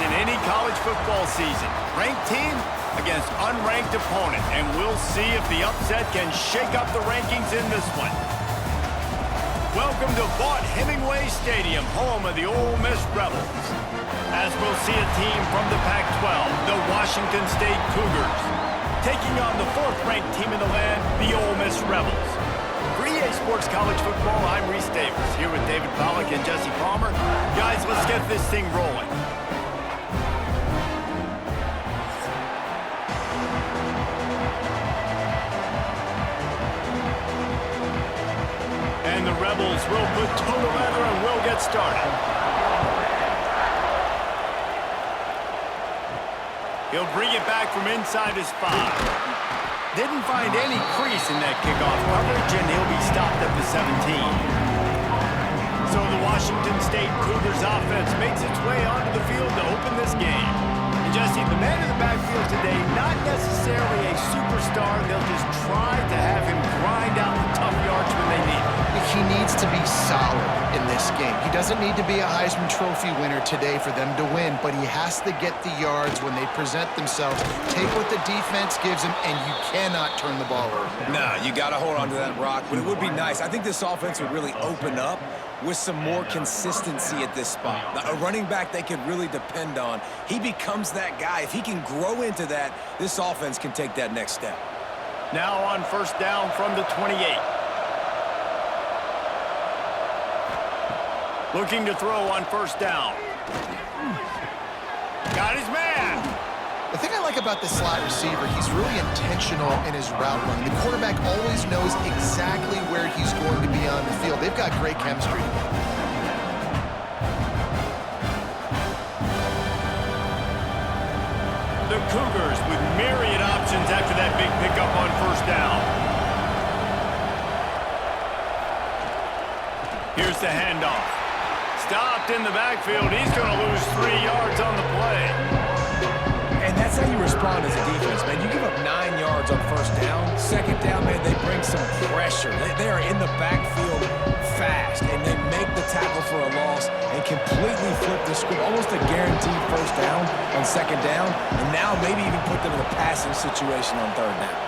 in any college football season. Ranked team against unranked opponent, and we'll see if the upset can shake up the rankings in this one. Welcome to Vaught-Hemingway Stadium, home of the Ole Miss Rebels. As we'll see a team from the Pac-12, the Washington State Cougars, taking on the fourth-ranked team in the land, the Ole Miss Rebels. For EA Sports College Football, I'm Reese Davis, here with David Pollack and Jesse Palmer. Guys, let's get this thing rolling. And the Rebels will put toe together and will get started. He'll bring it back from inside his 5. Didn't find any crease in that kickoff coverage, and he'll be stopped at the 17. So the Washington State Cougars offense makes its way onto the field to open this game. And Jesse, the man in the backfield today, not necessarily a superstar. They'll just try to have him grind out the tough yards when they need it. He needs to be solid in this game. He doesn't need to be a Heisman Trophy winner today for them to win, but he has to get the yards when they present themselves. Take what the defense gives him, and you cannot turn the ball over. No, you got to hold on to that rock, but it would be nice. I think this offense would really open up with some more consistency at this spot. Now, a running back they could really depend on. He becomes that guy. If he can grow into that, this offense can take that next step. Now on first down from the 28. Looking to throw on first down. Got his man. The thing I like about this slot receiver, he's really intentional in his route running. The quarterback always knows exactly where he's going to be on the field. They've got great chemistry together. The Cougars with myriad options after that big pickup on first down. Here's the handoff. Stopped in the backfield. He's going to lose 3 yards on the play. And that's how you respond as a defense, man. You give up 9 yards on first down. Second down, man, they bring some pressure. They are in the backfield fast, and they make the tackle for a loss and completely flip the script. Almost a guaranteed first down on second down, and now maybe even put them in a passing situation on third down.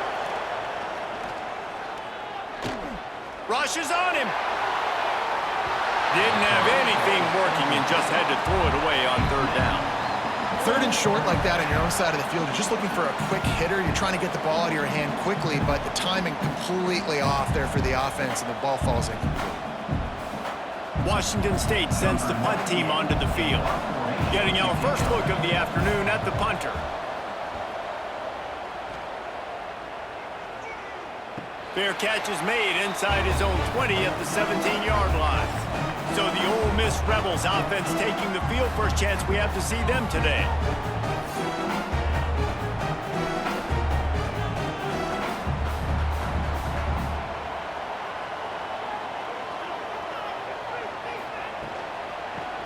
Rush is on him. Didn't have anything working and just had to throw it away on third down. Third and short like that on your own side of the field, you're just looking for a quick hitter. You're trying to get the ball out of your hand quickly, but the timing completely off there for the offense, and the ball falls incomplete. Washington State sends the punt team onto the field. Getting our first look of the afternoon at the punter. Fair catch is made inside his own 20 at the 17-yard line. So the Ole Miss Rebels offense taking the field. First chance we have to see them today.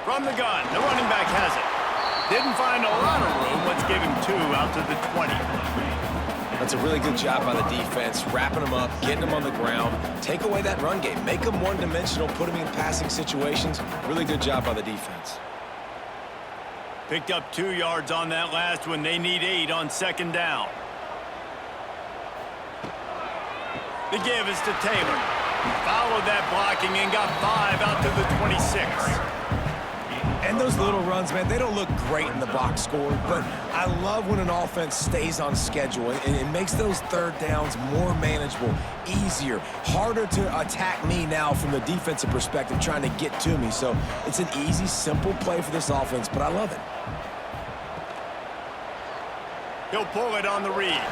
From the gun, the running back has it. Didn't find a lot of room. Let's give him 2 out to the 20. That's a really good job by the defense, wrapping them up, getting them on the ground. Take away that run game. Make them one-dimensional, put them in passing situations. Really good job by the defense. Picked up 2 yards on that last one. They need 8 on second down. The give is to Taylor. Followed that blocking and got 5 out to the 26. And those little runs, man, they don't look great in the box score, but I love when an offense stays on schedule and it makes those third downs more manageable, easier, harder to attack me now from the defensive perspective trying to get to me. So it's an easy, simple play for this offense, but I love it. He'll pull it on the read.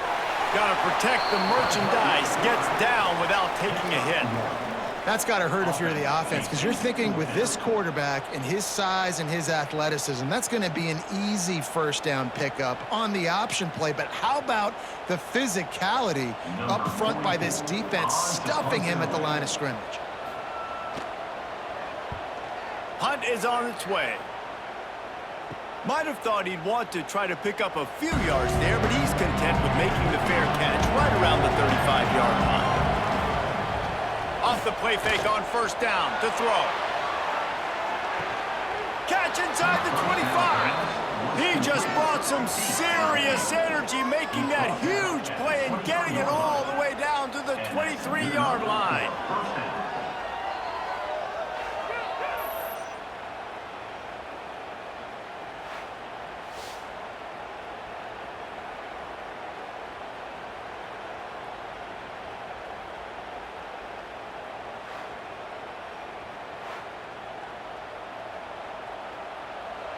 Got to protect the merchandise. Gets down without taking a hit. That's got to hurt if you're the offense, because you're thinking with this quarterback and his size and his athleticism, that's going to be an easy first down pickup on the option play. But how about the physicality up front by this defense, stuffing him at the line of scrimmage? Hunt is on its way. Might have thought he'd want to try to pick up a few yards there, but he's content with making the fair catch right around the 35-yard line. Off the play fake on first down to throw. Catch inside the 25. He some serious energy making that huge play and getting it all the way down to the 23-yard line.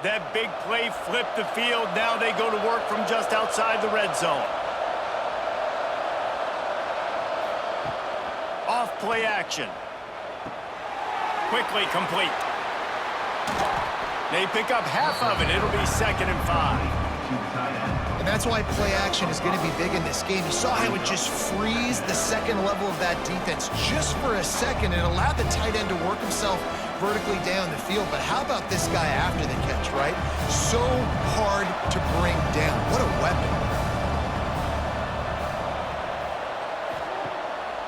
That big play flipped the field. Now they go to work from just outside the red zone. Off play action. Quickly complete. They pick up half of it. It'll be 2nd and 5. And that's why play action is going to be big in this game. You saw how it just frees the second level of that defense just for a second and allowed the tight end to work himself vertically down the field. But how about this guy after the catch, right? So hard to bring down. What a weapon.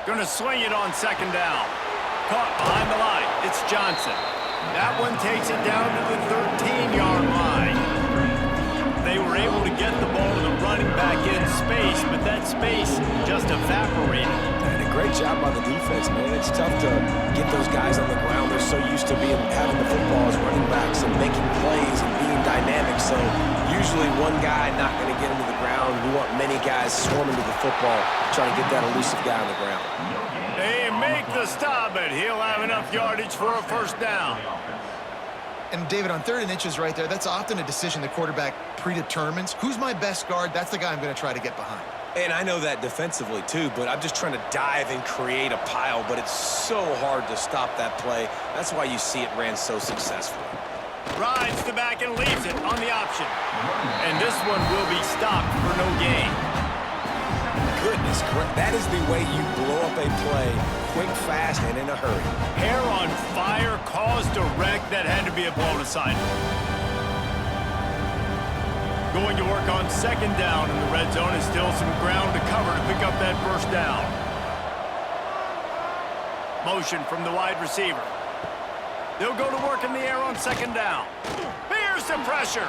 Going to swing it on 2nd down. Caught behind the line. It's Johnson. That one takes it down to the 13-yard line. They were able to get the ball to the running back in space, but that space just evaporated. And a great job by the defense, man. It's tough to get those guys on the ground. They're so used to having the football as running backs and making plays and being dynamic. So usually one guy not going to get him to the ground. We want many guys swarming to the football, trying to get that elusive guy on the ground. They make the stop, but he'll have enough yardage for a 1st down. And David, on 3rd and inches right there, that's often a decision the quarterback predetermines. Who's my best guard? That's the guy I'm going to try to get behind. And I know that defensively, too, but I'm just trying to dive and create a pile, but it's so hard to stop that play. That's why you see it ran so successfully. Rides the back and leaves it on the option. And this one will be stopped for no gain. Goodness, that is the way you blow up a play, quick, fast, and in a hurry. Hair on fire caused a wreck that had to be a blown assignment. Going to work on 2nd down in the red zone and still some ground to cover to pick up that 1st down. Motion from the wide receiver. They'll go to work in the air on 2nd down. Here's the pressure.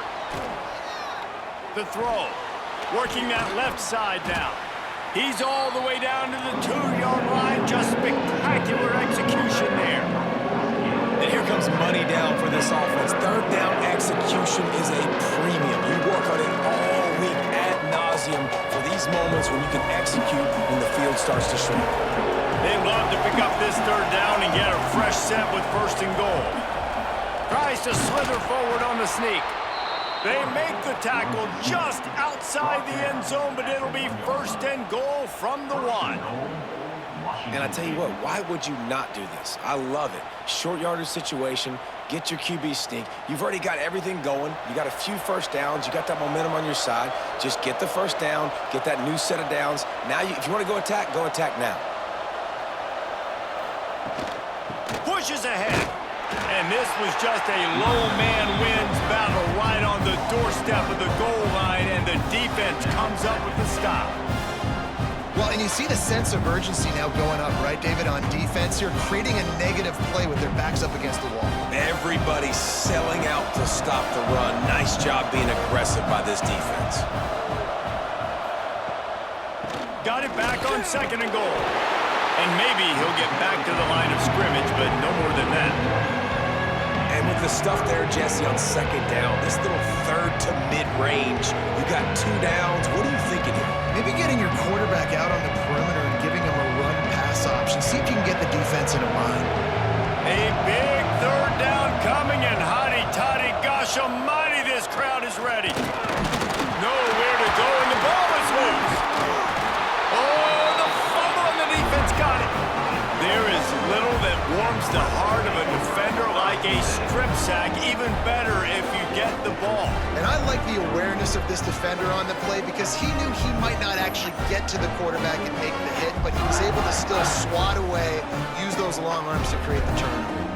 The throw. Working that left side now. He's all the way down to the 2-yard line. Just spectacular execution there. And here comes money down for this offense. 3rd down execution is a premium. You work on it all week ad nauseum for these moments when you can execute when the field starts to shrink. They love to pick up this 3rd down and get a fresh set with 1st and goal. Tries to slither forward on the sneak. They make the tackle just outside the end zone, but it'll be 1st and goal from the 1. And I tell you what, why would you not do this? I love it. Short yardage situation, get your QB sneak. You've already got everything going. You got a few 1st downs. You got that momentum on your side. Just get the 1st down, get that new set of downs. Now, if you want to go attack now. Pushes ahead. And this was just a low man wins battle right on the doorstep of the goal line, and the defense comes up with the stop. Well, and you see the sense of urgency now going up, right, David, on defense. You're creating a negative play with their backs up against the wall. Everybody's selling out to stop the run. Nice job being aggressive by this defense. Got it back on 2nd and goal. And maybe he'll get back to the line of scrimmage, but no more than that. And with the stuff there, Jesse, on 2nd down, this little 3rd to mid-range, you got 2 downs. What are you thinking here? Maybe getting your quarterback out on the perimeter and giving him a run-pass option. See if you can get the defense in a bind. A big 3rd down coming, and hotty-toddy, gosh almighty, this crowd is ready. Nowhere to go, and the ball is loose. Oh, the fumble, and the defense got it. There is little that warms the heart of a defender like a strip sack. Even better if you get the ball. And I like the awareness of this defender on the play because he knew he might not actually get to the quarterback and make the hit, but he was able to still swat away, use those long arms to create the turnover.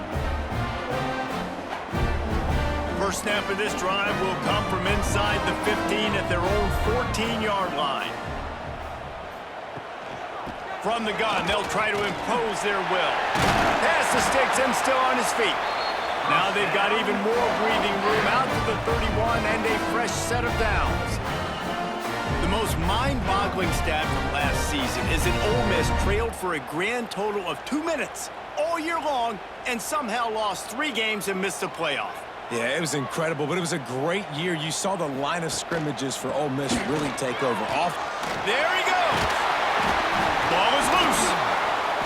First snap of this drive will come from inside the 15 at their own 14-yard line. From the gun, they'll try to impose their will. Pass the sticks and still on his feet. Now they've got even more breathing room out to the 31 and a fresh set of downs. The most mind-boggling stat from last season is that Ole Miss trailed for a grand total of 2 minutes all year long and somehow lost 3 games and missed the playoff. Yeah, it was incredible, but it was a great year. You saw the line of scrimmages for Ole Miss really take over. There he goes. Ball is loose.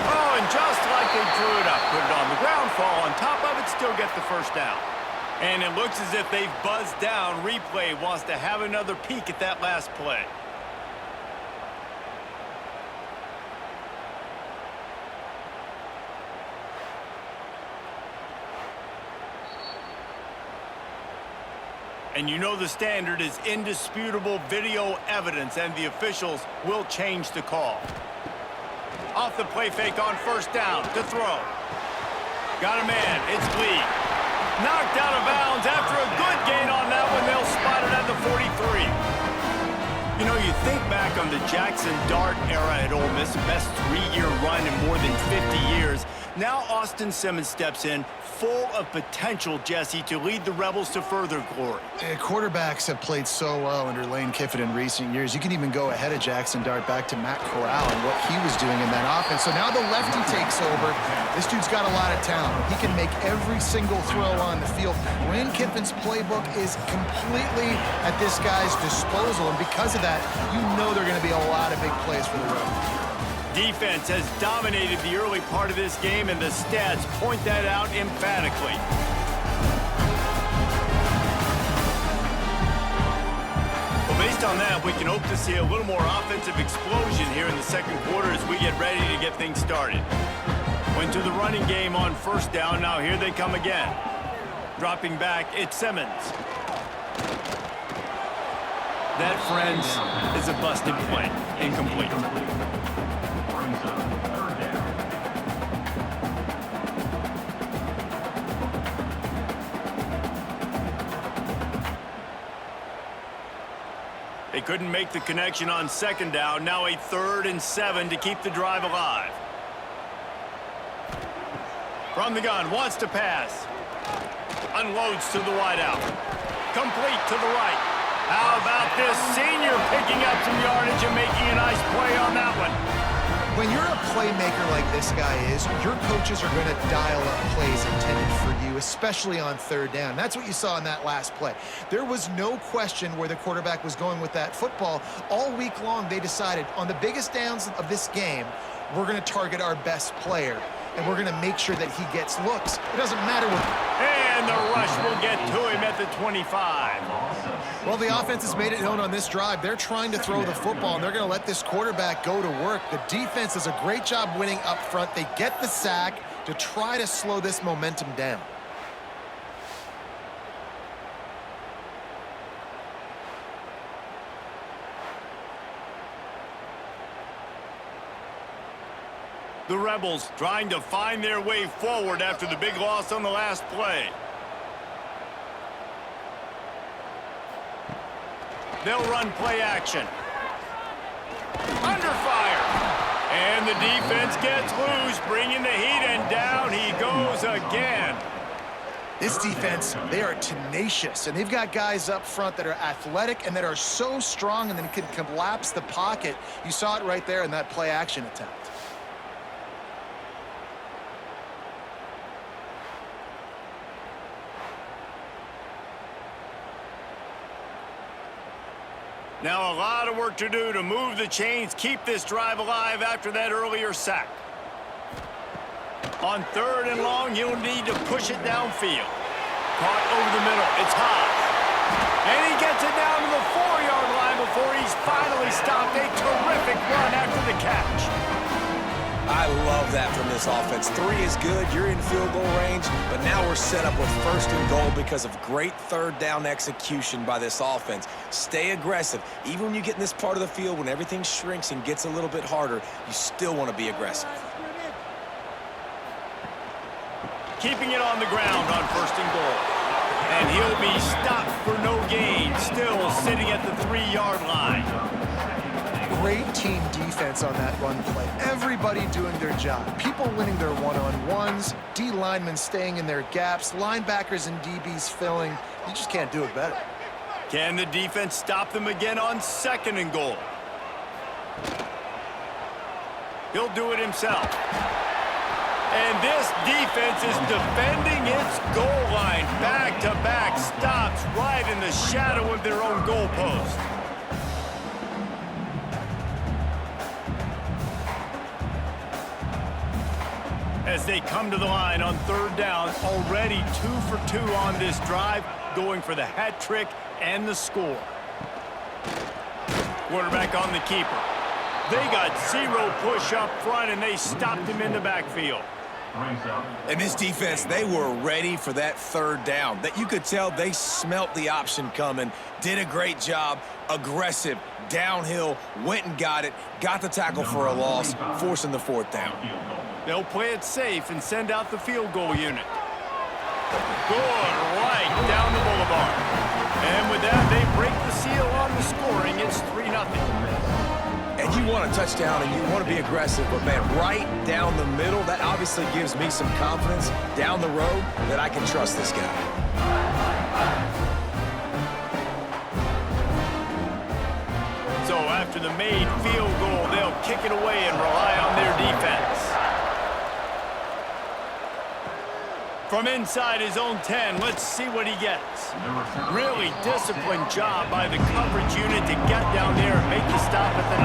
Oh, and just like they drew it up, put it on the ground, fall on top of it, still get the first down. And it looks as if they've buzzed down. Replay wants to have another peek at that last play. And you know the standard is indisputable video evidence, and the officials will change the call. Off the play fake on first down to throw. Got a man, it's Lee. Knocked out of bounds after a good gain on that one. They'll spot it at the 43. You know, you think back on the Jackson Dart era at Ole Miss, best 3-year run in more than 50 years. Now Austin Simmons steps in, full of potential, Jesse, to lead the Rebels to further glory. Quarterbacks have played so well under Lane Kiffin in recent years. You can even go ahead of Jackson Dart back to Matt Corral and what he was doing in that offense. So now the lefty takes over. This dude's got a lot of talent. He can make every single throw on the field. Lane Kiffin's playbook is completely at this guy's disposal, and because of that, you know there are going to be a lot of big plays for the Rebels. Defense has dominated the early part of this game, and the stats point that out emphatically. Well, based on that, we can hope to see a little more offensive explosion here in the second quarter as we get ready to get things started. Went to the running game on first down. Now here they come again. Dropping back, it's Simmons. That, friends, is a busted play. Incomplete. They couldn't make the connection on second down. Now a 3rd and 7 to keep the drive alive. From the gun, wants to pass. Unloads to the wideout. Complete to the right. How about this senior picking up some yardage and making a nice play on that one? When you're a playmaker like this guy is, your coaches are going to dial up plays intended for you, especially on third down. That's what you saw in that last play. There was no question where the quarterback was going with that football. All week long, they decided on the biggest downs of this game, we're going to target our best player, and we're going to make sure that he gets looks. It doesn't matter what... And the rush will get to him at the 25. Well, the offense has made it known on this drive. They're trying to throw the football, and they're going to let this quarterback go to work. The defense does a great job winning up front. They get the sack to try to slow this momentum down. The Rebels trying to find their way forward after the big loss on the last play. They'll run play action. Under fire. And the defense gets loose, bringing the heat, and down he goes again. This defense, they are tenacious, and they've got guys up front that are athletic and that are so strong and then can collapse the pocket. You saw it right there in that play action attempt. Now a lot of work to do to move the chains, keep this drive alive after that earlier sack. On 3rd and long, he'll need to push it downfield. Caught over the middle, it's high. And he gets it down to the 4-yard line before he's finally stopped. A terrific run after the catch. I love that from this offense. 3 is good, you're in field goal range, but now we're set up with 1st and goal because of great 3rd down execution by this offense. Stay aggressive. Even when you get in this part of the field, when everything shrinks and gets a little bit harder, you still want to be aggressive. Keeping it on the ground on 1st and goal. And he'll be stopped for no gain, still sitting at the 3-yard line. great team defense on that run play. Everybody doing their job. People winning their one-on-ones, D linemen staying in thetheir gaps, linebackers and DBs filling. You just can't do it better. Can the defense stop them again on 2nd and goal? He'll do it himself. And this defense is defending its goal line. Back-to-back stops right in the shadow of their own goalpost. As they come to the line on 3rd down, already 2 for 2 on this drive, going for the hat trick and the score. Quarterback on the keeper. They got 0 push up front, and they stopped him in the backfield. And this defense, they were ready for that 3rd down. That you could tell they smelt the option coming, did a great job, aggressive, downhill, went and got it, got the tackle for a loss, forcing the 4th down. They'll play it safe and send out the field goal unit. Good, right down the boulevard. And with that, they break the seal on the scoring. It's 3-0. And you want a touchdown and you want to be aggressive, but man, right down the middle, that obviously gives me some confidence down the road that I can trust this guy. So after the made field goal, they'll kick it away and rely on their defense. From inside his own 10, let's see what he gets. Really disciplined job by the coverage unit to get down there and make the stop at the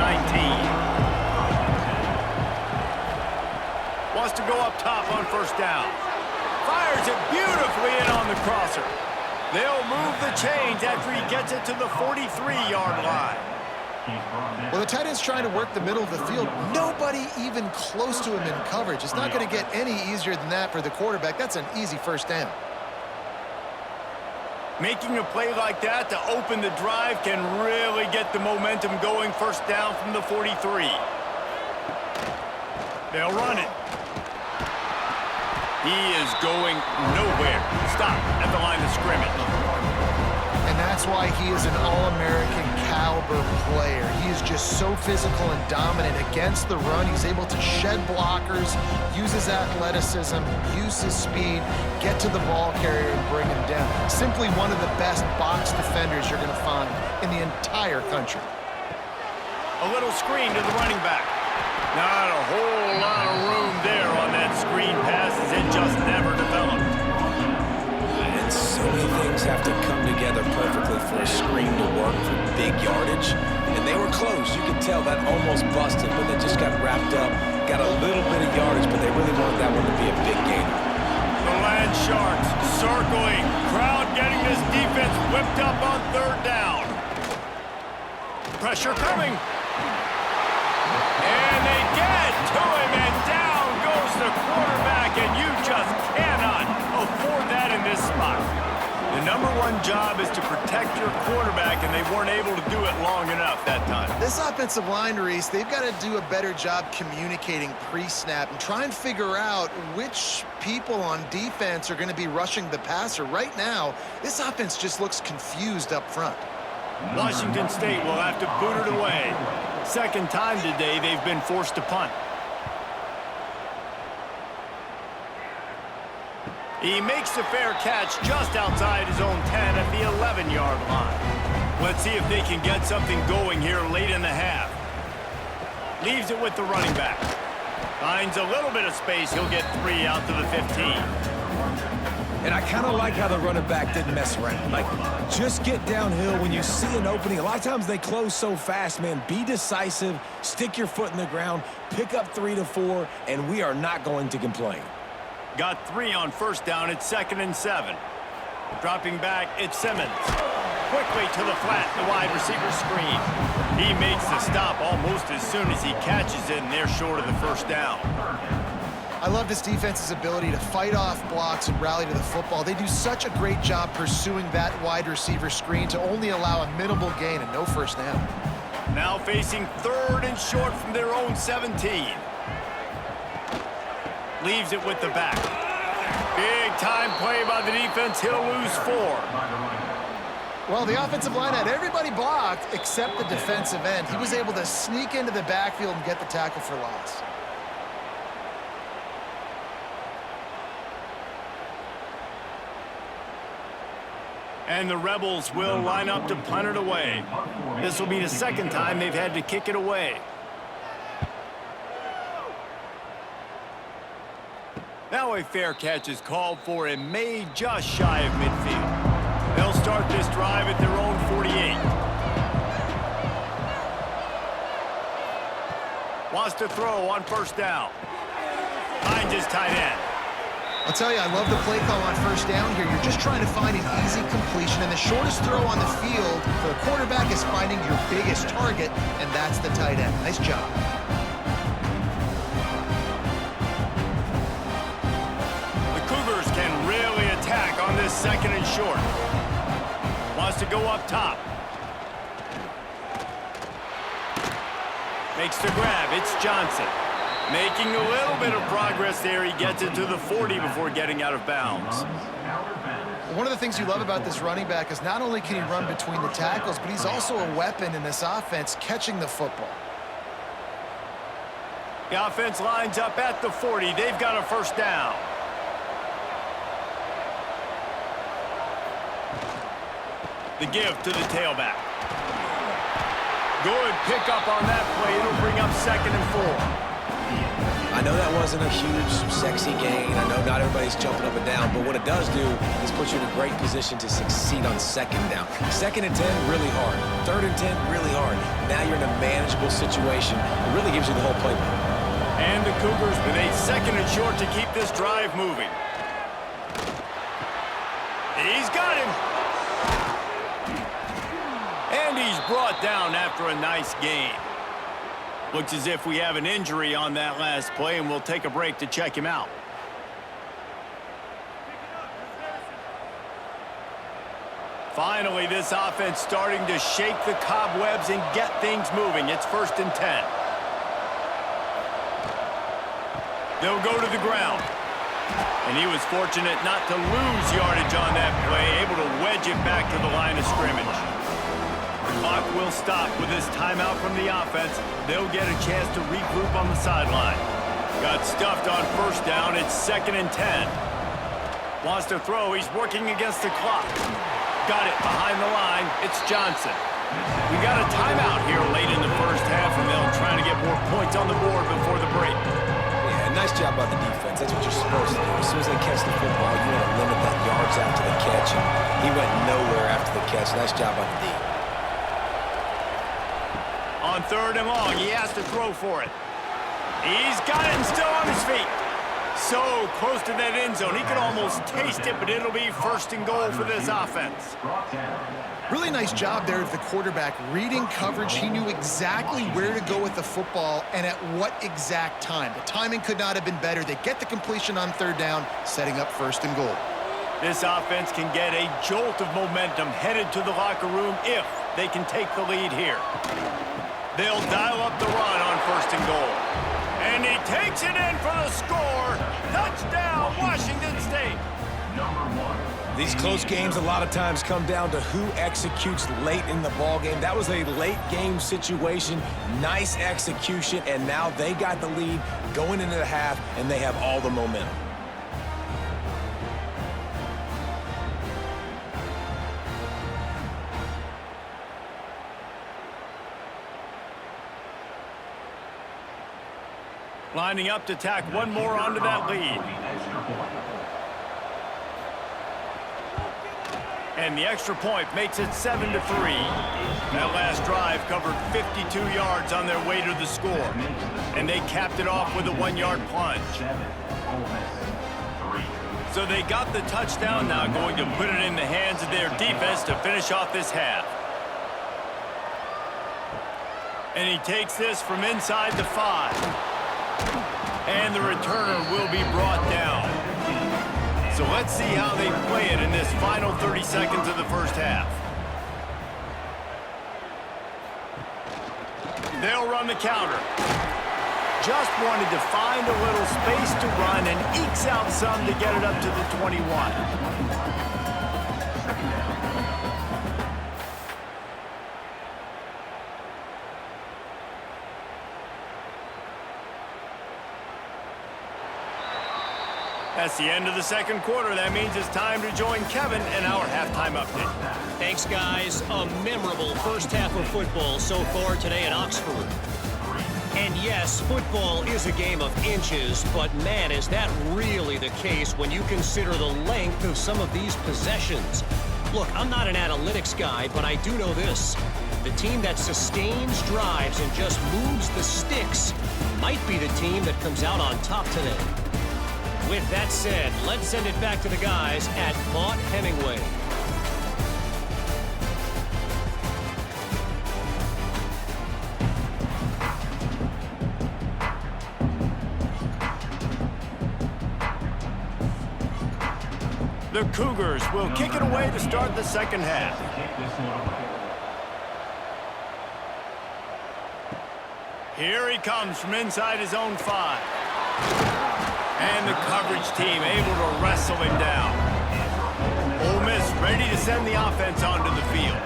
19. Wants to go up top on 1st down. Fires it beautifully in on the crosser. They'll move the chains after he gets it to the 43-yard line. Well, the tight end's trying to work the middle of the field. Nobody even close to him in coverage. It's not going to get any easier than that for the quarterback. That's an easy 1st down. Making a play like that to open the drive can really get the momentum going. 1st down from the 43. They'll run it. He is going nowhere. Stop at the line of scrimmage. And that's why he is an All-American caliber player. He is just so physical and dominant against the run. He's able to shed blockers, use his athleticism, use his speed, get to the ball carrier and bring him down. Simply one of the best box defenders you're going to find in the entire country. A little screen to the running back. Not a whole lot of room there on that screen pass as it just never developed. And so many things have to come together perfectly for a screen to work for big yardage. And they were close. You could tell that almost busted, but they just got wrapped up, got a little bit of yardage, but they really wanted that one to be a big gain. The Land Sharks circling. Crowd getting this defense whipped up on 3rd down. Pressure coming. And they get to him, and down goes the quarterback, and you just cannot afford that in this spot. The #1 job is to protect your quarterback, and they weren't able to do it long enough that time. This offensive line, Reese, they've got to do a better job communicating pre-snap and try and figure out which people on defense are going to be rushing the passer. Right now, this offense just looks confused up front. Washington State will have to boot it away. 2nd time today they've been forced to punt. He makes the fair catch just outside his own 10 at the 11-yard line. Let's see if they can get something going here late in the half. Leaves it with the running back. Finds a little bit of space. He'll get 3 out to the 15. And I kind of like how the running back didn't mess around. Like, just get downhill when you see an opening. A lot of times they close so fast, man. Be decisive, stick your foot in the ground, pick up 3 to 4, and we are not going to complain. Got 3 on 1st down. It's 2nd and 7. Dropping back, it's Simmons. Quickly to the flat, the wide receiver screen. He makes the stop almost as soon as he catches it, and they're short of the 1st down. I love this defense's ability to fight off blocks and rally to the football. They do such a great job pursuing that wide receiver screen to only allow a minimal gain and no 1st down. Now facing 3rd and short from their own 17. Leaves it with the back. Big time play by the defense. He'll lose 4. Well, the offensive line had everybody blocked except the defensive end. He was able to sneak into the backfield and get the tackle for loss. And the Rebels will line up to punt it away. This will be the second time they've had to kick it away. Now a fair catch is called for and made just shy of midfield. They'll start this drive at their own 48. Wants to throw on first down. Finds his tight end. I'll tell you, I love the play call on first down here. You're just trying to find an easy completion, and the shortest throw on the field for the quarterback is finding your biggest target, and that's the tight end. Nice job. The Cougars can really attack on this second and short. Wants to go up top. Makes the grab. It's Johnson. Making a little bit of progress there. He gets it to the 40 before getting out of bounds. One of the things you love about this running back is not only can he run between the tackles, but he's also a weapon in this offense catching the football. The offense lines up at the 40. They've got a first down. The give to the tailback. Good pickup on that play. It'll bring up 2nd and 4. I know that wasn't a huge, sexy gain. I know not everybody's jumping up and down, but what it does do is put you in a great position to succeed on 2nd down. 2nd and 10, really hard. 3rd and 10, really hard. Now you're in a manageable situation. It really gives you the whole playbook. And the Cougars with a 2nd and short to keep this drive moving. He's got him. And he's brought down after a nice gain. Looks as if we have an injury on that last play, and we'll take a break to check him out. Finally, this offense starting to shake the cobwebs and get things moving. It's 1st and 10. They'll go to the ground. And he was fortunate not to lose yardage on that play, able to wedge it back to the line of scrimmage. The clock will stop with this timeout from the offense. They'll get a chance to regroup on the sideline. Got stuffed on first down. It's 2nd and 10. Wants to throw. He's working against the clock. Got it behind the line. It's Johnson. We got a timeout here late in the first half, and they'll try to get more points on the board before the break. Yeah, nice job by the defense. That's what you're supposed to do. As soon as they catch the football, you want to limit that yards after the catch, and he went nowhere after the catch. Nice job by the D. On 3rd and long, he has to throw for it. He's got it and still on his feet. So close to that end zone. He could almost taste it, but it'll be 1st and goal for this offense. Really nice job there of the quarterback. Reading coverage, he knew exactly where to go with the football and at what exact time. The timing could not have been better. They get the completion on 3rd down, setting up 1st and goal. This offense can get a jolt of momentum headed to the locker room if they can take the lead here. They'll dial up the run on 1st and goal. And he takes it in for the score. Touchdown, Washington State. These close games a lot of times come down to who executes late in the ball game. That was a late game situation, nice execution, and now they got the lead going into the half, and they have all the momentum. Lining up to tack one more onto that lead. And the extra point makes it 7-3. That last drive covered 52 yards on their way to the score. And they capped it off with a 1-yard plunge. So they got the touchdown, now going to put it in the hands of their defense to finish off this half. And he takes this from inside the 5. And the returner will be brought down. So let's see how they play it in this final 30 seconds of the first half. They'll run the counter. Just wanted to find a little space to run and ekes out some to get it up to the 21. That's the end of the second quarter. That means it's time to join Kevin in our halftime update. Thanks, guys. A memorable first half of football so far today in Oxford. And yes, football is a game of inches, but man, is that really the case when you consider the length of some of these possessions. Look, I'm not an analytics guy, but I do know this. The team that sustains drives and just moves the sticks might be the team that comes out on top today. With that said, let's send it back to the guys at Vaught Hemingway. The Cougars will kick it away to start the second half. Here he comes from inside his own 5. And the coverage team able to wrestle him down. Ole Miss ready to send the offense onto the field.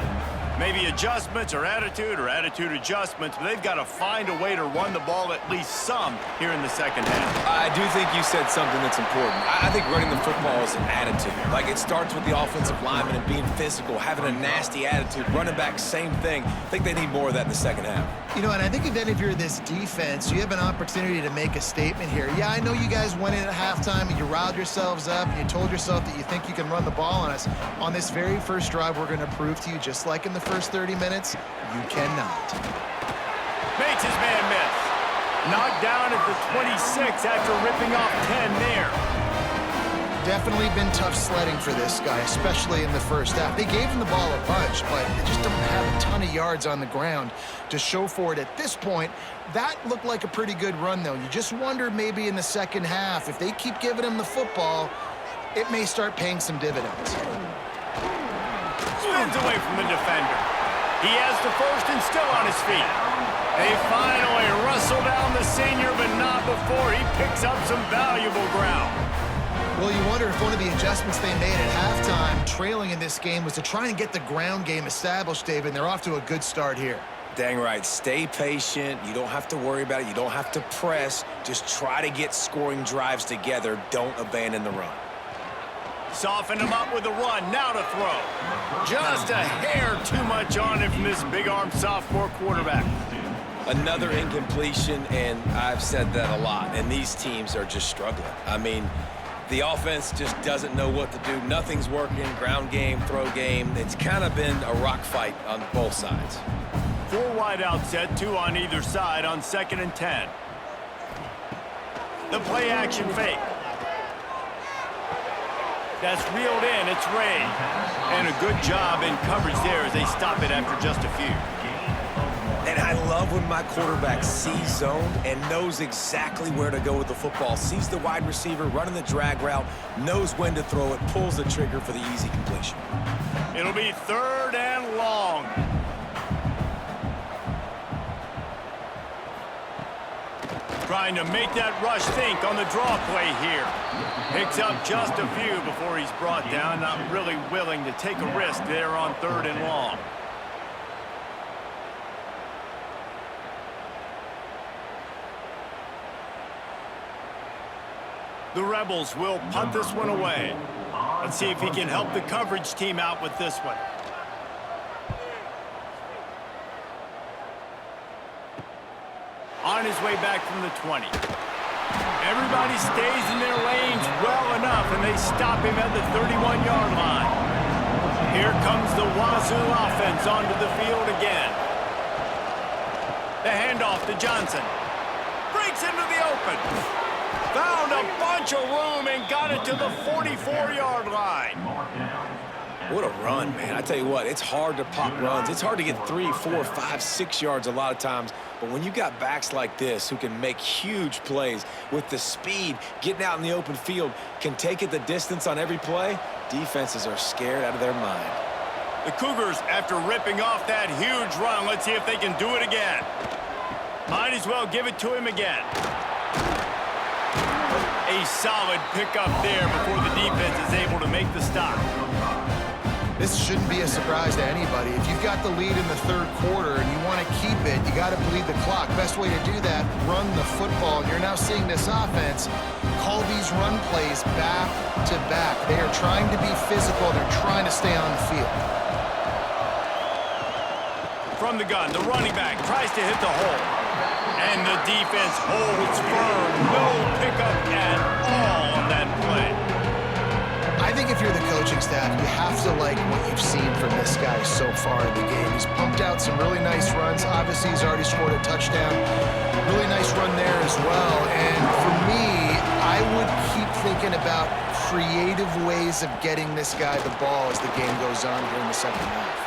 Maybe adjustments or attitude adjustments, but they've got to find a way to run the ball at least some here in the second half. I do think you said something that's important. I think running the football is an attitude. Like, it starts with the offensive lineman and being physical, having a nasty attitude. Running back, same thing. I think they need more of that in the second half. You know, and I think then if you're this defense, you have an opportunity to make a statement here. Yeah, I know you guys went in at halftime and you riled yourselves up and you told yourself that you think you can run the ball on us. On this very first drive, we're going to prove to you, just like in the first 30 minutes, you cannot. Makes his man miss. Knocked down at the 26 after ripping off 10 there. Definitely been tough sledding for this guy, especially in the first half. They gave him the ball a bunch, but they just don't have a ton of yards on the ground to show for it at this point. That looked like a pretty good run, though. You just wonder maybe in the second half, if they keep giving him the football, it may start paying some dividends. Spins away from the defender. He has the first and still on his feet. They finally wrestle down the senior, but not before he picks up some valuable ground. Well, you wonder if one of the adjustments they made at halftime, trailing in this game, was to try and get the ground game established, David, and they're off to a good start here. Dang right. Stay patient. You don't have to worry about it. You don't have to press. Just try to get scoring drives together. Don't abandon the run. Soften him up with a run. Now to throw. Just a hair too much on it from this big-armed sophomore quarterback. Another incompletion, and I've said that a lot, and these teams are just struggling. I mean, the offense just doesn't know what to do. Nothing's working. Ground game, throw game. It's kind of been a rock fight on both sides. 4 wide out set, 2 on either side on 2nd and 10. The play action fake. That's reeled in. It's Ray. And a good job in coverage there as they stop it after just a few. And I love when my quarterback sees zone and knows exactly where to go with the football. Sees the wide receiver running the drag route, knows when to throw it, pulls the trigger for the easy completion. It'll be 3rd and long. Trying to make that rush think on the draw play here. Picks up just a few before he's brought down. Not really willing to take a risk there on 3rd and long. The Rebels will punt this one away. Let's see if he can help the coverage team out with this one. On his way back from the 20. Everybody stays in their lanes well enough, and they stop him at the 31-yard line. Here comes the Wazoo offense onto the field again. The handoff to Johnson. Breaks into the open. Found a bunch of room and got it to the 44-yard line. What a run, man. I tell you what, it's hard to pop runs. It's hard to get 3, 4, 5, 6 yards a lot of times. But when you got backs like this who can make huge plays with the speed, getting out in the open field, can take it the distance on every play, defenses are scared out of their mind. The Cougars, after ripping off that huge run, let's see if they can do it again. Might as well give it to him again. A solid pickup there before the defense is able to make the stop. This shouldn't be a surprise to anybody. If you've got the lead in the third quarter and you want to keep it, you got to bleed the clock. Best way to do that, run the football. And you're now seeing this offense call these run plays back to back. They are trying to be physical. They're trying to stay on the field. From the gun, the running back tries to hit the hole. And the defense holds firm. No pickup at all on that play. I think if you're the coaching staff, you have to like what you've seen from this guy so far in the game. He's pumped out some really nice runs. Obviously, he's already scored a touchdown. Really nice run there as well. And for me, I would keep thinking about creative ways of getting this guy the ball as the game goes on here in the second half.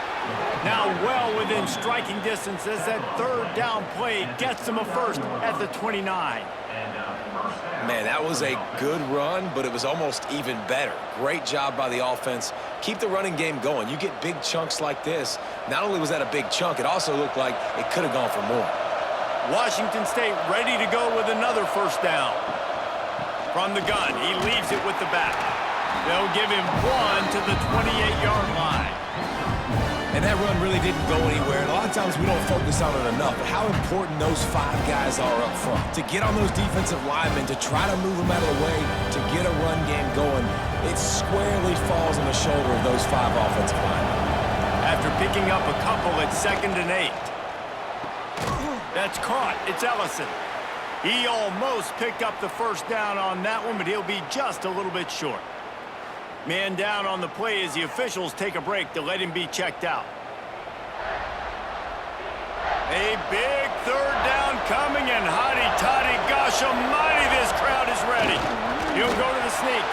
Now well within striking distance as that third down play gets him a first at the 29. Man, that was a good run, but it was almost even better. Great job by the offense. Keep the running game going. You get big chunks like this. Not only was that a big chunk, it also looked like it could have gone for more. Washington State ready to go with another first down. From the gun, he leaves it with the back. They'll give him one to the 28-yard line. And that run really didn't go anywhere. And a lot of times we don't focus on it enough, but how important those 5 guys are up front. To get on those defensive linemen, to try to move them out of the way, to get a run game going, it squarely falls on the shoulder of those 5 offensive linemen. After picking up a couple at 2nd and 8. That's caught. It's Ellison. He almost picked up the first down on that one, but he'll be just a little bit short. Man down on the play as the officials take a break to let him be checked out. A big third down coming, and hotty-toddy, gosh almighty, this crowd is ready. He'll go to the sneak.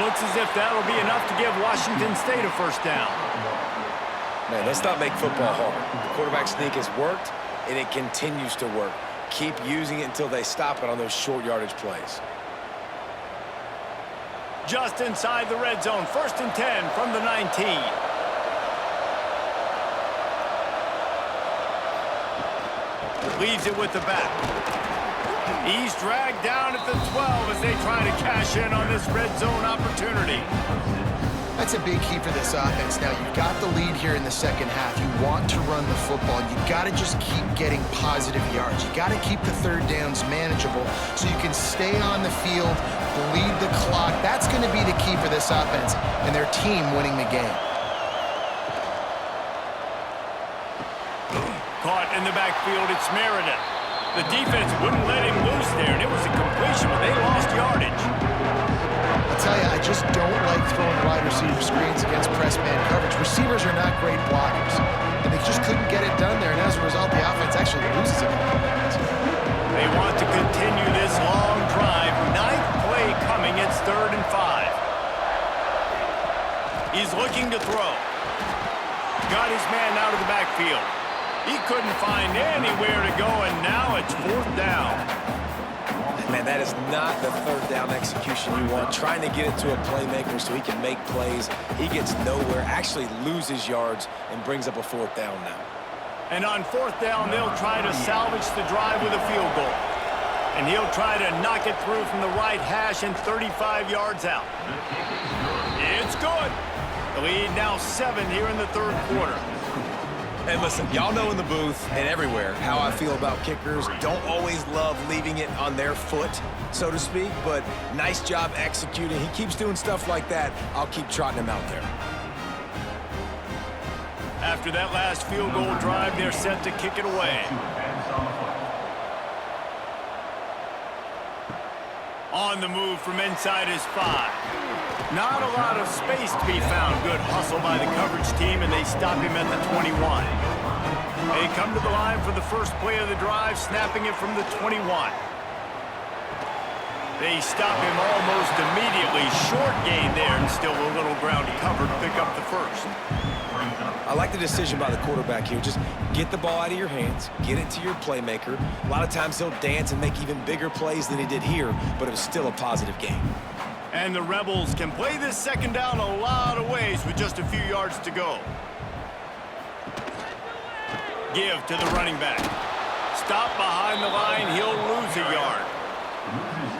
Looks as if that'll be enough to give Washington State a first down. Man, let's not make football hard. The quarterback sneak has worked, and it continues to work. Keep using it until they stop it on those short yardage plays. Just inside the red zone, 1st and 10 from the 19. Leaves it with the back. He's dragged down at the 12 as they try to cash in on this red zone opportunity. That's a big key for this offense. Now, you've got the lead here in the second half. You want to run the football. You've got to just keep getting positive yards. You've got to keep the third downs manageable so you can stay on the field, bleed the clock. That's going to be the key for this offense and their team winning the game. Caught in the backfield, it's Meredith. The defense wouldn't let him loose there, and it was a completion, but they lost yardage. I'll tell you, I just don't like throwing wide receiver screens against press man coverage. Receivers are not great blockers, and they just couldn't get it done there, and as a result, the offense actually loses it. They want to continue this long drive. 9th play coming, it's 3rd and 5. He's looking to throw. Got his man out of the backfield. He couldn't find anywhere to go, and now it's 4th down. Man, that is not the third down execution you want. Trying to get it to a playmaker so he can make plays. He gets nowhere, actually loses yards, and brings up a 4th down now. And on 4th down, they'll try to salvage the drive with a field goal. And he'll try to knock it through from the right hash and 35 yards out. It's good. The lead now 7 here in the third quarter. And listen, y'all know in the booth and everywhere how I feel about kickers. Don't always love leaving it on their foot, so to speak, but nice job executing. He keeps doing stuff like that. I'll keep trotting him out there. After that last field goal drive, they're set to kick it away. On the move from inside his 5. Not a lot of space to be found. Good hustle by the coverage team, and they stop him at the 21. They come to the line for the first play of the drive, snapping it from the 21. They stop him almost immediately. Short gain there, and still a little ground covered to pick up the first. I like the decision by the quarterback here. Just get the ball out of your hands, get it to your playmaker. A lot of times he'll dance and make even bigger plays than he did here, but it was still a positive game. And the Rebels can play this second down a lot of ways with just a few yards to go. Give to the running back. Stop behind the line, he'll lose a yard.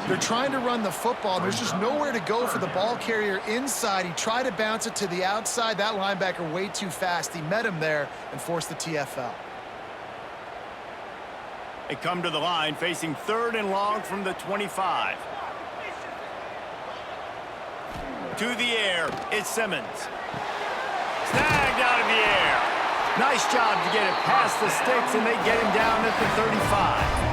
They're trying to run the football, and there's just nowhere to go for the ball carrier inside. He tried to bounce it to the outside. That linebacker way too fast. He met him there and forced the TFL. They come to the line facing 3rd and long from the 25. To the air, it's Simmons. Snagged out of the air. Nice job to get it past the sticks, and they get him down at the 35.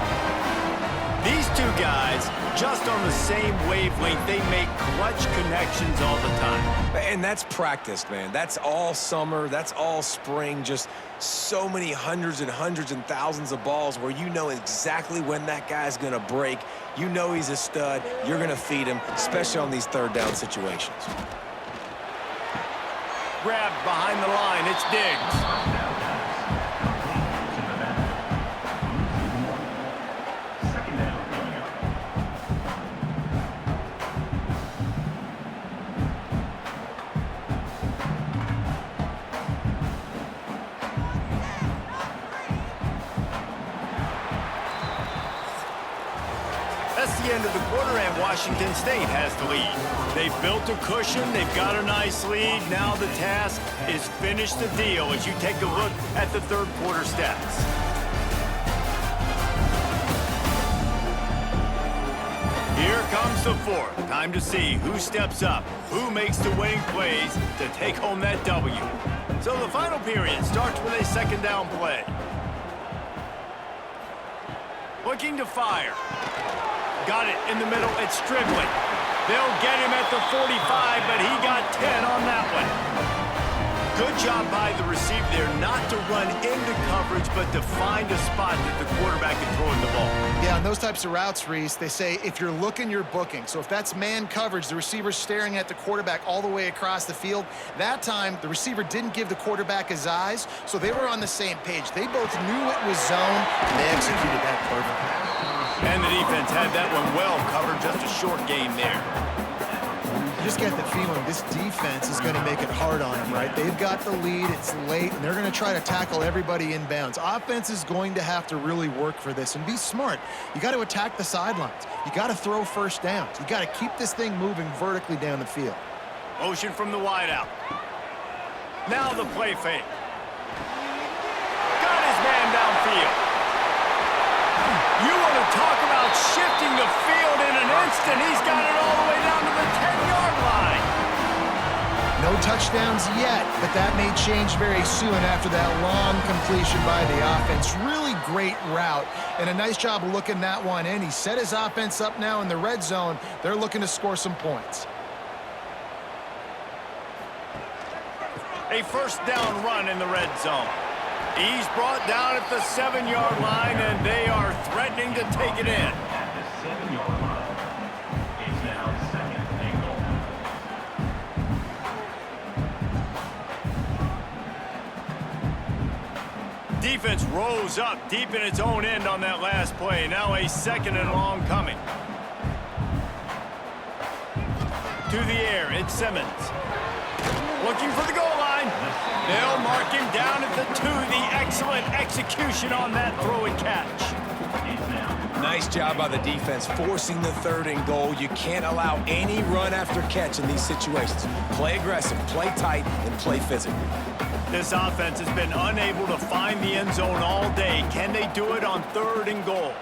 These two guys, just on the same wavelength, they make clutch connections all the time. And that's practice, man. That's all summer. That's all spring. Just so many hundreds and hundreds and thousands of balls where you know exactly when that guy's going to break. You know he's a stud. You're going to feed him, especially on these 3rd down situations. Grabbed behind the line. It's Diggs. That's the end of the quarter, and Washington State has the lead. They've built a cushion. They've got a nice lead. Now the task is finish the deal as you take a look at the 3rd quarter stats. Here comes the 4th. Time to see who steps up, who makes the winning plays to take home that W. So the final period starts with a 2nd down play. Looking to fire. Got it in the middle. It's Stribley. They'll get him at the 45, but he got 10 on that one. Good job by the receiver there not to run into coverage, but to find a spot that the quarterback can throw in the ball. Yeah, on those types of routes, Reese, they say if you're looking, you're booking. So if that's man coverage, the receiver's staring at the quarterback all the way across the field. That time, the receiver didn't give the quarterback his eyes, so they were on the same page. They both knew it was zone, and they executed that perfectly. And the defense had that one well covered, just a short gain there. You just get the feeling this defense is going to make it hard on them, right? They've got the lead, it's late, and they're going to try to tackle everybody inbounds. Offense is going to have to really work for this and be smart. You got to attack the sidelines. You got to throw 1st downs. You got to keep this thing moving vertically down the field. Motion from the wideout. Now the play fake. Got his man downfield. You want to talk about shifting the field in an instant. He's got it all the way down to the 10-yard line. No touchdowns yet, but that may change very soon after that long completion by the offense. Really great route, and a nice job of looking that one in. He set his offense up now in the red zone. They're looking to score some points. A 1st down run in the red zone. He's brought down at the 7-yard line, and they are threatening to take it in. At the 7-yard line is now 2nd and goal. Defense rose up deep in its own end on that last play. Now a 2nd and long coming. To the air, it's Simmons. Looking for the goal line. They'll mark him down at the 2. The excellent execution on that throw and catch. Nice job by the defense forcing the 3rd and goal. You can't allow any run after catch in these situations. Play aggressive, play tight, and play physical. This offense has been unable to find the end zone all day. Can they do it on 3rd and goal?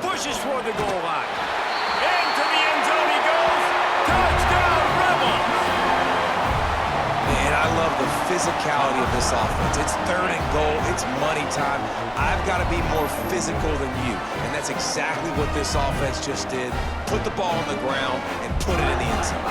Pushes for the goal line. Into the end zone he goes. Touchdown, Rebels! Man, I love the physicality of this offense. It's 3rd and goal. It's money time. I've got to be more physical than you. And that's exactly what this offense just did. Put the ball on the ground and put it in the end zone.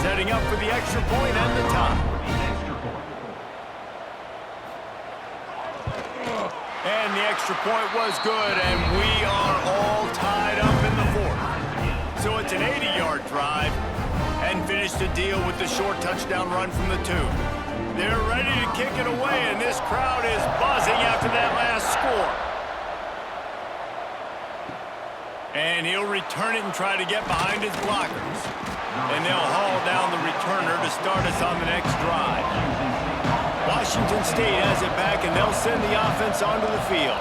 Setting up for the extra point and the tie. And the extra point was good, and we are all tied up in the 4th. So it's an 80-yard drive, and finish the deal with the short touchdown run from the 2. They're ready to kick it away, and this crowd is buzzing after that last score. And he'll return it and try to get behind his blockers. And they'll haul down the returner to start us on the next drive. Washington State has it back, and they'll send the offense onto the field.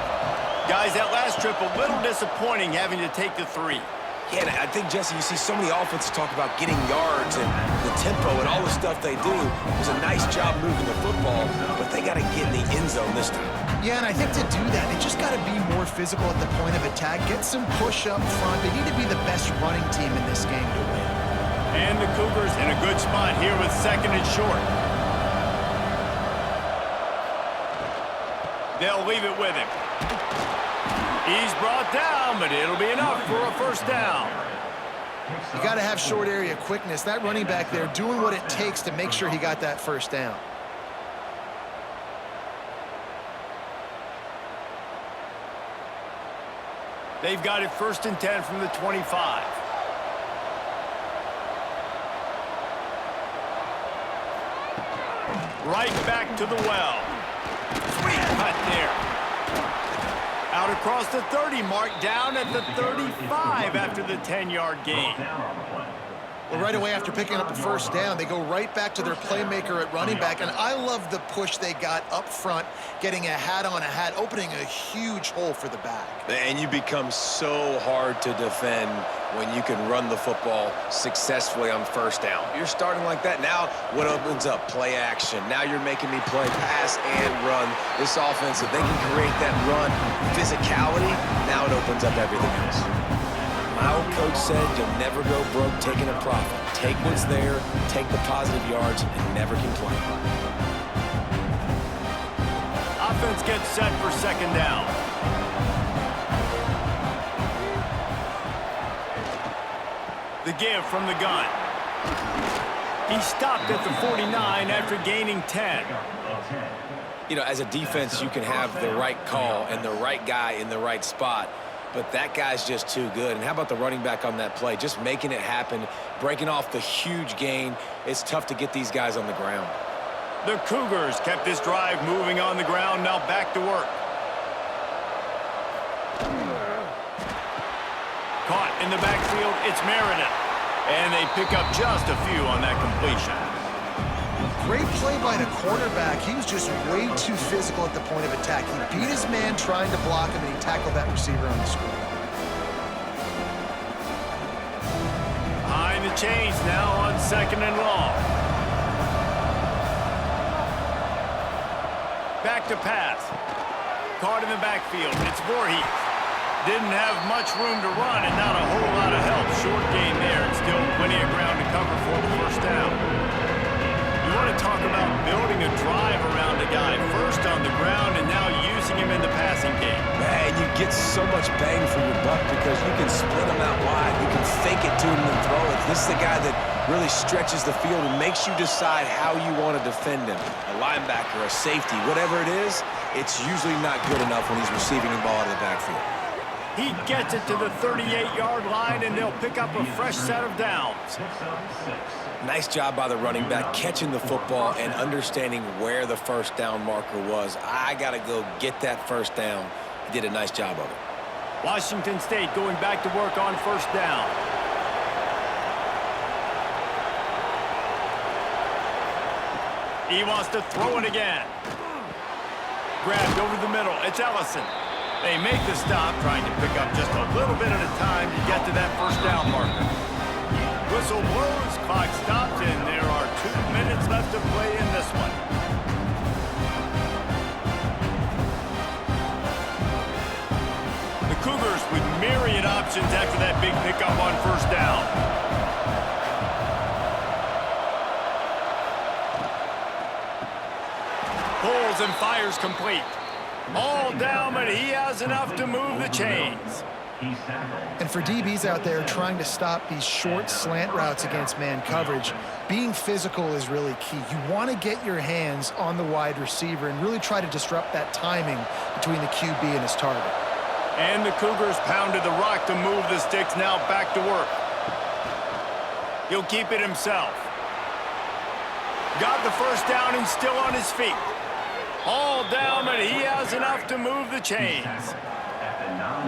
Guys, that last trip, a little disappointing having to take the 3. Yeah, and I think, Jesse, you see so many offenses talk about getting yards and the tempo and all the stuff they do. It was a nice job moving the football, but they got to get in the end zone this time. Yeah, and I think to do that, they just got to be more physical at the point of attack, get some push up front. They need to be the best running team in this game to win. And the Cougars in a good spot here with 2nd and short. They'll leave it with him. He's brought down, but it'll be enough for a first down. You got to have short area quickness. That running back there doing what it takes to make sure he got that first down. They've got it 1st and 10 from the 25. Right back to the well. Sweet cut there. Out across the 30 mark, down at the 35 after the 10-yard gain. Well, right away after picking up a first down, they go right back to their playmaker at running back. And I love the push they got up front, getting a hat on a hat, opening a huge hole for the back. And you become so hard to defend when you can run the football successfully on first down. You're starting like that. Now what opens up? Play action. Now you're making me play pass and run. This offense, if they can create that run physicality, now it opens up everything else. My old coach said you'll never go broke taking a profit. Take what's there, take the positive yards, and never complain. Offense gets set for 2nd down. The give from the gun. He stopped at the 49 after gaining 10. You know, as a defense, you can have the right call and the right guy in the right spot, but that guy's just too good. And how about the running back on that play? Just making it happen, breaking off the huge gain. It's tough to get these guys on the ground. The Cougars kept this drive moving on the ground, now back to work. Caught in the backfield, it's Meredith. And they pick up just a few on that completion. Great play by the quarterback. He was just way too physical at the point of attack. He beat his man trying to block him, and he tackled that receiver on the screen. Behind the chains now on 2nd and long. Back to pass. Caught in the backfield. It's Voorhees. Didn't have much room to run and not a whole lot of help. Short gain there and still plenty of ground to cover for the first down. You want to talk about building a drive around a guy. First on the ground and now using him in the passing game. Man, you get so much bang for your buck because you can split him out wide. You can fake it to him and throw it. This is the guy that really stretches the field and makes you decide how you want to defend him. A linebacker, a safety, whatever it is, it's usually not good enough when he's receiving the ball out of the backfield. He gets it to the 38-yard line, and they'll pick up a fresh set of downs. Nice job by the running back catching the football and understanding where the first down marker was. I got to go get that first down. He did a nice job of it. Washington State going back to work on first down. He wants to throw it again. Grabbed over the middle. It's Ellison. They make the stop, trying to pick up just a little bit at a time to get to that first down marker. Whistle blows, clock stops, and there are 2 minutes left to play in this one. The Cougars with myriad options after that big pickup on first down. Pulls and fires complete. All down, but he has enough to move the chains. And for DBs out there trying to stop these short slant routes against man coverage, being physical is really key. You want to get your hands on the wide receiver and really try to disrupt that timing between the QB and his target. And the Cougars pounded the rock to move the sticks, now back to work. He'll keep it himself. Got the first down and still on his feet. All down, but he has enough to move the chains.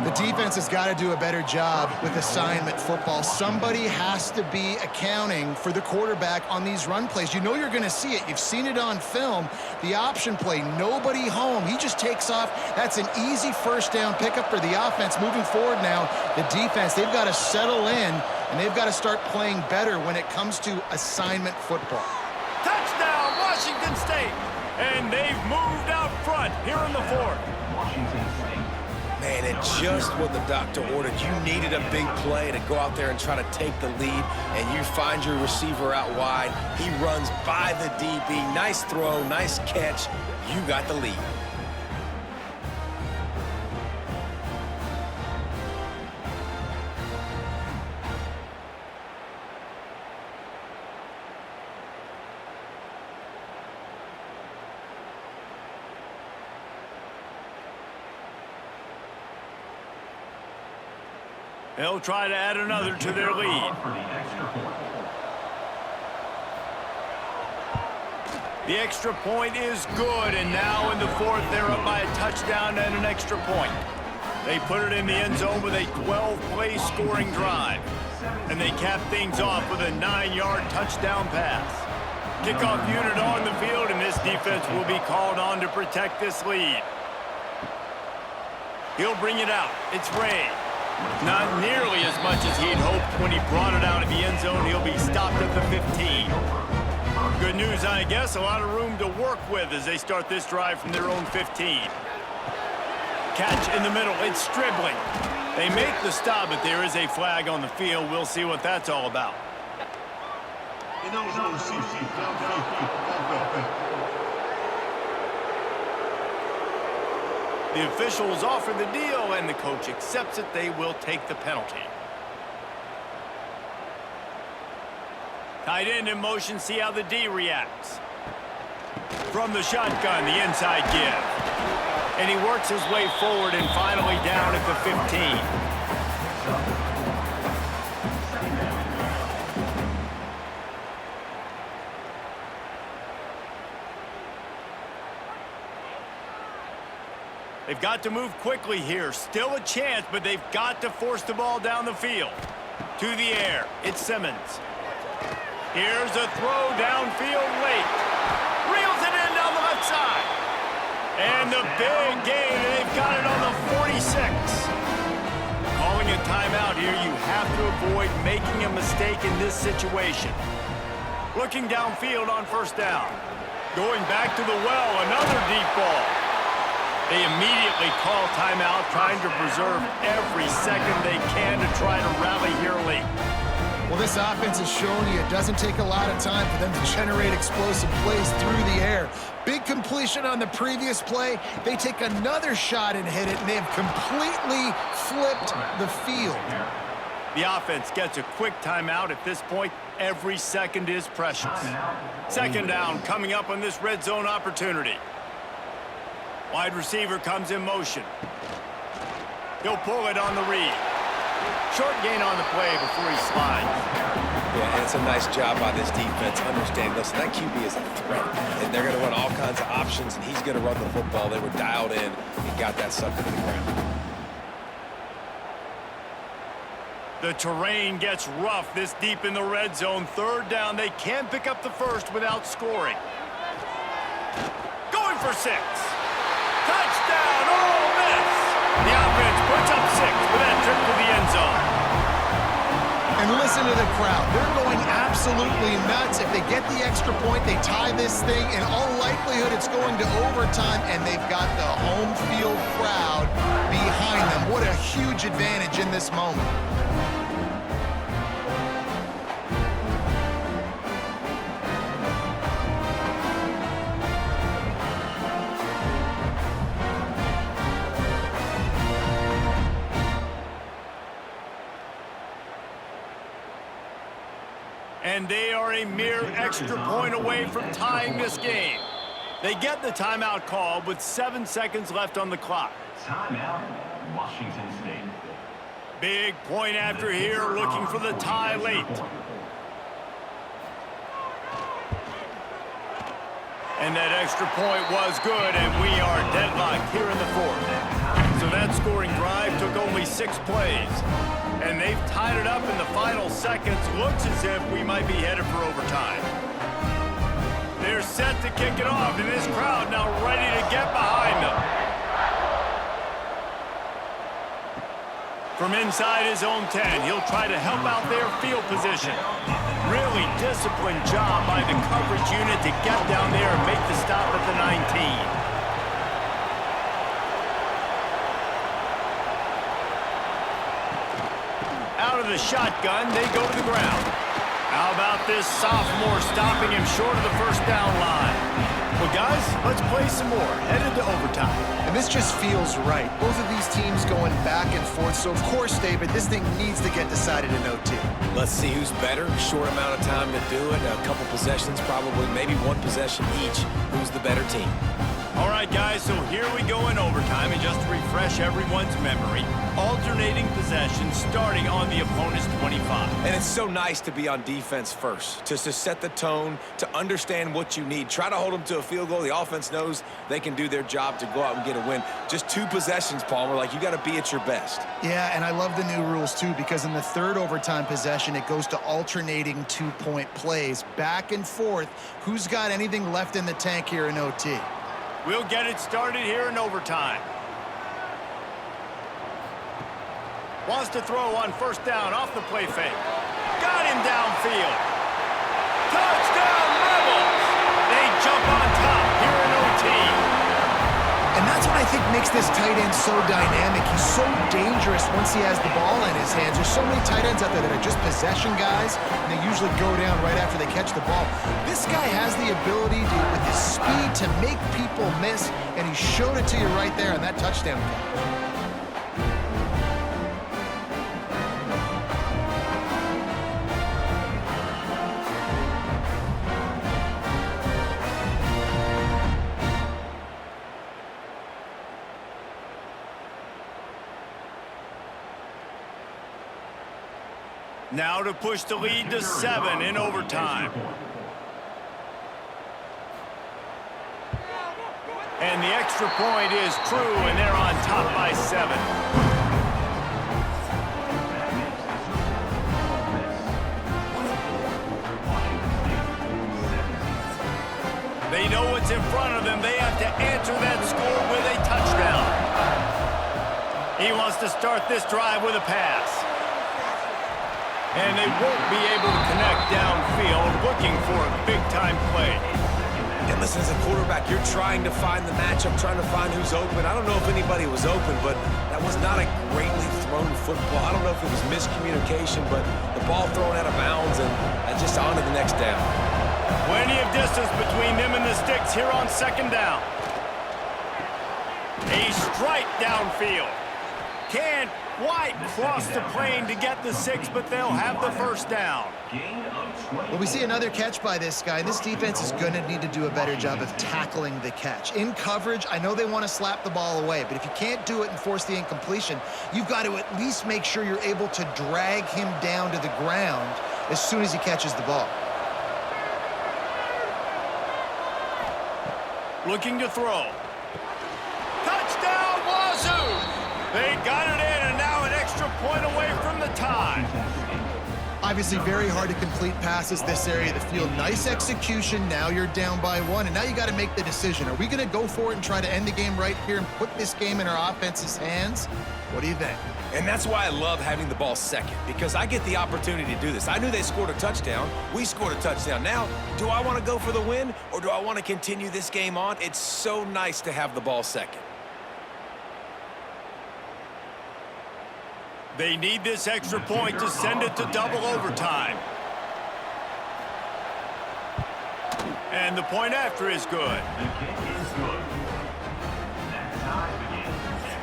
The defense has got to do a better job with assignment football. Somebody has to be accounting for the quarterback on these run plays. You know you're going to see it. You've seen it on film. The option play, nobody home. He just takes off. That's an easy first down pickup for the offense. Moving forward now, the defense, they've got to settle in, and they've got to start playing better when it comes to assignment football. Touchdown, Washington State! And they've moved out front here in the fourth. Washington State. Man, it just what the doctor ordered. You needed a big play to go out there and try to take the lead, and you find your receiver out wide. He runs by the DB. Nice throw, nice catch. You got the lead. They'll try to add another to their lead. For the extra point. The extra point is good, and now in the fourth, they're up by a touchdown and an extra point. They put it in the end zone with a 12-play scoring drive, and they cap things off with a 9-yard touchdown pass. Kickoff unit on the field, and this defense will be called on to protect this lead. He'll bring it out. It's Ray. Not nearly as much as he'd hoped when he brought it out of the end zone. He'll be stopped at the 15. Good news, I guess. A lot of room to work with as they start this drive from their own 15. Catch in the middle. It's Stribling. They make the stop, but there is a flag on the field. We'll see what that's all about. The officials offer the deal, and the coach accepts it. They will take the penalty. Tight end in motion, see how the D reacts. From the shotgun, the inside give. And he works his way forward and finally down at the 15. They've got to move quickly here. Still a chance, but they've got to force the ball down the field. To the air, it's Simmons. Here's a throw downfield late. Reels it in down the left side. And the big gain, and they've got it on the 46. Calling a timeout here, you have to avoid making a mistake in this situation. Looking downfield on first down. Going back to the well, another deep ball. They immediately call timeout, trying to preserve every second they can to try to rally here late. Well, this offense has shown you it doesn't take a lot of time for them to generate explosive plays through the air. Big completion on the previous play. They take another shot and hit it, and they have completely flipped the field. The offense gets a quick timeout at this point. Every second is precious. Second down coming up on this red zone opportunity. Wide receiver comes in motion. He'll pull it on the read. Short gain on the play before he slides. Yeah, and it's a nice job by this defense. Understand, listen, that QB is a threat, and they're going to run all kinds of options, and he's going to run the football. They were dialed in and got that sucker to the ground. The terrain gets rough this deep in the red zone. Third down, they can pick up the first without scoring. Going for 6. Touchdown, Ole Miss! The offense puts up 6 with that trip to the end zone. And listen to the crowd. They're going absolutely nuts. If they get the extra point, they tie this thing. In all likelihood, it's going to overtime, and they've got the home field crowd behind them. What a huge advantage in this moment. And they are a mere extra point away from tying this game. They get the timeout call with 7 seconds left on the clock. Timeout, Washington State. Big point after here, looking for the tie late. And that extra point was good, and we are deadlocked here in the fourth. So that scoring drive 6 plays. And they've tied it up in the final seconds. Looks as if we might be headed for overtime. They're set to kick it off, and this crowd now ready to get behind them. From inside his own 10, he'll try to help out their field position. Really disciplined job by the coverage unit to get down there and make the stop at the 19. Out of the shotgun, they go to the ground. How about this sophomore stopping him short of the first down line? Well, guys, let's play some more. Headed to overtime. And this just feels right. Both of these teams going back and forth. So, of course, David, this thing needs to get decided in OT. Let's see who's better. Short amount of time to do it. A couple possessions, probably maybe one possession each. Who's the better team? All right, guys, so here we go in overtime. And just to refresh everyone's memory, alternating possessions starting on the opponent's 25. And it's so nice to be on defense first, just to set the tone, to understand what you need. Try to hold them to a field goal. The offense knows they can do their job to go out and get a win. Just 2 possessions, Palmer. Like, you got to be at your best. Yeah, and I love the new rules, too, because in the third overtime possession, it goes to alternating 2-point plays. Back and forth. Who's got anything left in the tank here in OT? We'll get it started here in overtime. Wants to throw on first down off the play fake. Got him downfield. Touchdown, Rebels! They jump on top here in OT. And that's what I think makes this tight end so dynamic. He's so dangerous once he has the ball in his hands. There's so many tight ends out there that are just possession guys, and they usually go down right after they catch the ball. This guy has the ability to, with his speed, to make people miss, and he showed it to you right there on that touchdown catch. Now to push the lead to 7 in overtime. And the extra point is true, and they're on top by 7. They know what's in front of them. They have to answer that score with a touchdown. He wants to start this drive with a pass. And they won't be able to connect downfield, looking for a big-time play. And listen, as a quarterback, you're trying to find the matchup, trying to find who's open. I don't know if anybody was open, but that was not a greatly thrown football. I don't know if it was miscommunication, but the ball thrown out of bounds and just on to the next down. Plenty of distance between them and the sticks here on second down. A strike downfield. Can't quite cross the plane to get the 6, but they'll have the first down. Well, we see another catch by this guy. This defense is going to need to do a better job of tackling the catch. In coverage, I know they want to slap the ball away, but if you can't do it and force the incompletion, you've got to at least make sure you're able to drag him down to the ground as soon as he catches the ball. Looking to throw. Touchdown, Wazoo! They got it in, and now an extra point away from the tie. Obviously, very hard to complete passes this area of the field. Nice execution. Now you're down by 1, and now you got to make the decision. Are we going to go for it and try to end the game right here and put this game in our offense's hands? What do you think? And that's why I love having the ball second, because I get the opportunity to do this. I knew they scored a touchdown. We scored a touchdown. Now, do I want to go for the win, or do I want to continue this game on? It's so nice to have the ball second. They need this extra point to send it to double overtime. And the point after is good. The kick is good. That tie begins at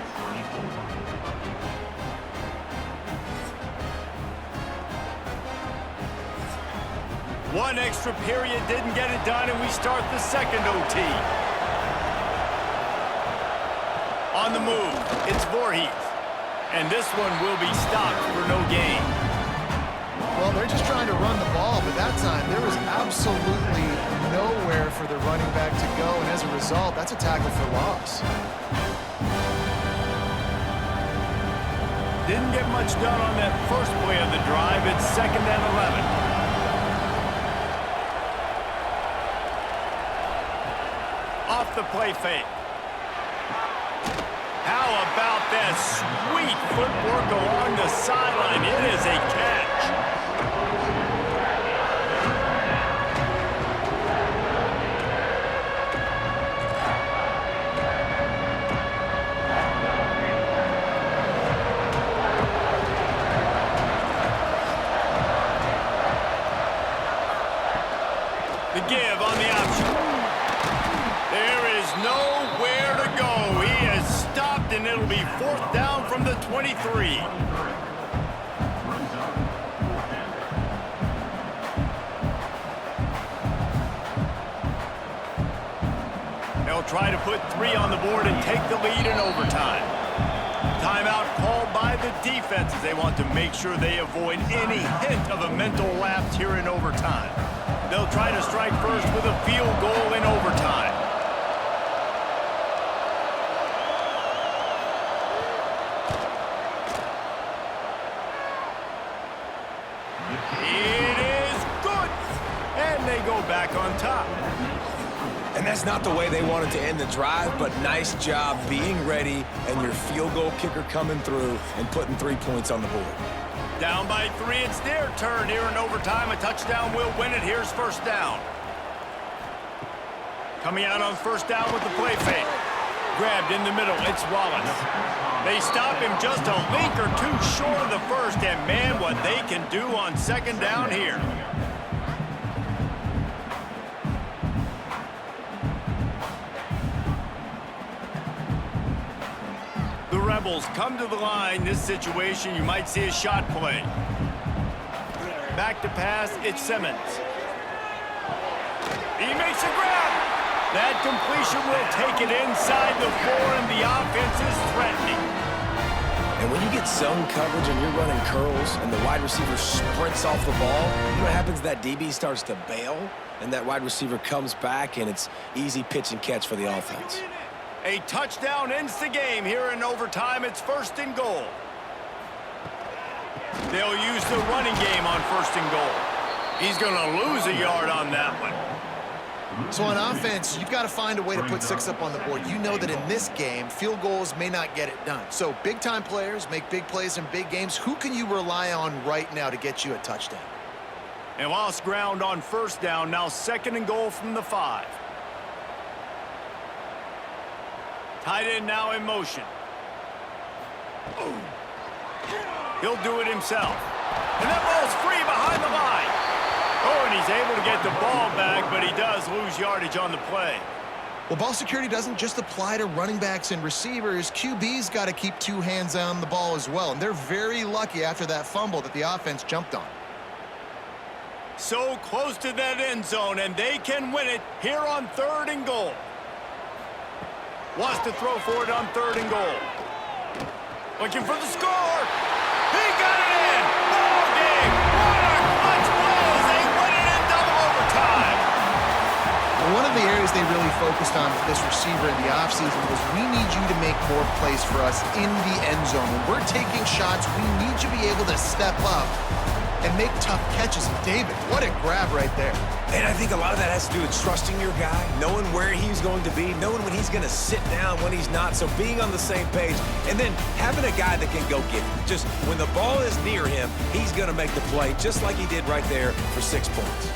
24. One extra period didn't get it done, and we start the second OT. On the move, it's Voorhees. And this one will be stopped for no gain. Well, they're just trying to run the ball, but that time there was absolutely nowhere for the running back to go, and as a result, that's a tackle for loss. Didn't get much done on that first play of the drive. It's 2nd and 11. Off the play fake. How about that sweet footwork along the sideline? It is a catch. The give on the option. There is nowhere to go. He has stopped, and it'll be 4th down from the 23. They'll try to put 3 on the board and take the lead in overtime. Timeout called by the defense as they want to make sure they avoid any hint of a mental lapse here in overtime. They'll try to strike first with a field goal in overtime. It is good, and they go back on top. And that's not the way they wanted to end the drive, but nice job being ready and your field goal kicker coming through and putting 3 points on the board. Down by 3, it's their turn here in overtime. A touchdown will win it. Here's 1st down. Coming out on 1st down with the play fake. Grabbed in the middle, it's Wallace. They stop him just a link or 2 short of the first, and man, what they can do on 2nd down here. The Rebels come to the line. This situation, you might see a shot play. Back to pass, it's Simmons. He makes a grab. That completion will take it inside the 4, and the offense is threatening. And when you get zone coverage and you're running curls and the wide receiver sprints off the ball, you know what happens? That DB starts to bail, and that wide receiver comes back, and it's easy pitch and catch for the offense. A touchdown ends the game here in overtime. It's 1st and goal. They'll use the running game on 1st and goal. He's going to lose a yard on that one. So on offense, you've got to find a way to put 6 up on the board. You know that in this game, field goals may not get it done. So big-time players make big plays in big games. Who can you rely on right now to get you a touchdown? And lost ground on 1st down. Now 2nd and goal from the 5. Tight end now in motion. He'll do it himself. And that ball's free behind the line. Oh, and he's able to get the ball back, but he does lose yardage on the play. Well, ball security doesn't just apply to running backs and receivers. QB's got to keep 2 hands on the ball as well. And they're very lucky after that fumble that the offense jumped on. So close to that end zone, and they can win it here on 3rd and goal. Wants to throw for it on 3rd and goal. Looking for the score. He got it in. Ball game. What a clutch play as they win it in double overtime. One of the areas they really focused on with this receiver in the offseason was we need you to make more plays for us in the end zone. When we're taking shots, we need you to be able to step up and make tough catches. And David, what a grab right there. And I think a lot of that has to do with trusting your guy, knowing where he's going to be, knowing when he's going to sit down, when he's not, so being on the same page, and then having a guy that can go get it. Just when the ball is near him, he's going to make the play, just like he did right there for 6 points.